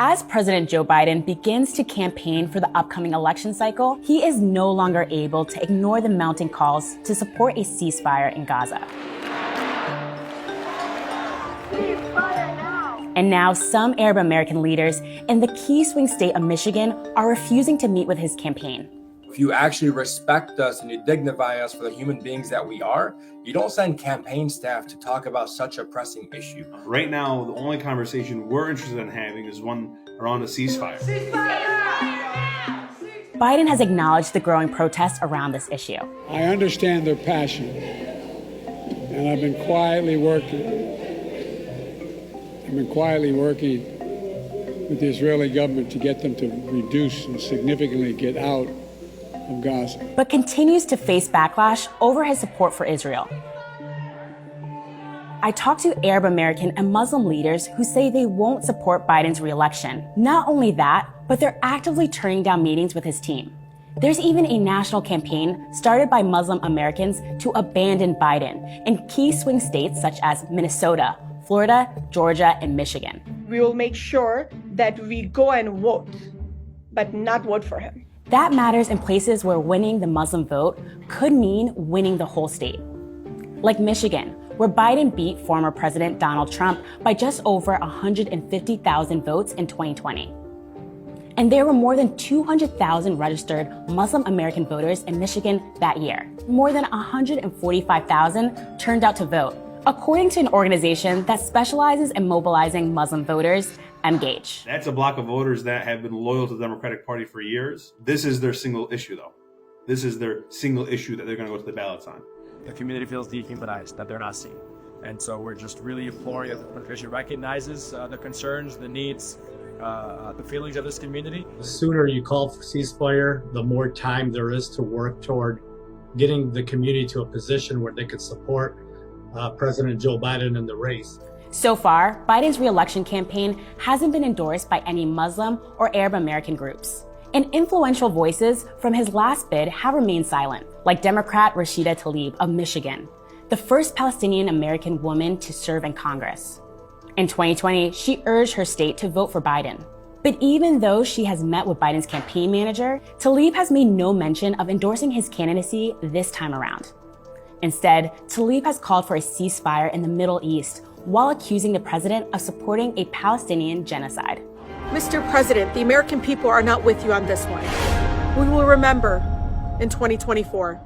As President Joe Biden begins to campaign for the upcoming election cycle, he is no longer able to ignore the mounting calls to support a ceasefire in Gaza. And now some Arab American leaders in the key swing state of Michigan are refusing to meet with his campaign. If you actually respect us and you dignify us for the human beings that we are, you don't send campaign staff to talk about such a pressing issue. Right now, the only conversation we're interested in having is one around a ceasefire. Biden has acknowledged the growing protests around this issue. I understand their passion, and I've been quietly working with the Israeli government to get them to reduce and significantly get out of Gaza. But continues to face backlash over his support for Israel. I talked to Arab American and Muslim leaders who say they won't support Biden's reelection. Not only that, but they're actively turning down meetings with his team. There's even a national campaign started by Muslim Americans to abandon Biden in key swing states such as Minnesota, Florida, Georgia, and Michigan. We will make sure that we go and vote, but not vote for him. That matters in places where winning the Muslim vote could mean winning the whole state. Like Michigan, where Biden beat former President Donald Trump by just over 150,000 votes in 2020. And there were more than 200,000 registered Muslim American voters in Michigan that year. More than 145,000 turned out to vote, according to an organization that specializes in mobilizing Muslim voters, Engage. That's a block of voters that have been loyal to the Democratic Party for years. This is their single issue, though. This is their single issue that they're going to go to the ballots on. The community feels dehumanized, that they're not seen. And so we're just really imploring that the administration recognizes the concerns, the needs, the feelings of this community. The sooner you call for ceasefire, the more time there is to work toward getting the community to a position where they could support President Joe Biden in the race. So far, Biden's reelection campaign hasn't been endorsed by any Muslim or Arab American groups. And influential voices from his last bid have remained silent, like Democrat Rashida Tlaib of Michigan, the first Palestinian American woman to serve in Congress. In 2020, she urged her state to vote for Biden. But even though she has met with Biden's campaign manager, Tlaib has made no mention of endorsing his candidacy this time around. Instead, Tlaib has called for a ceasefire in the Middle East while accusing the president of supporting a Palestinian genocide. Mr. President, the American people are not with you on this one. We will remember in 2024.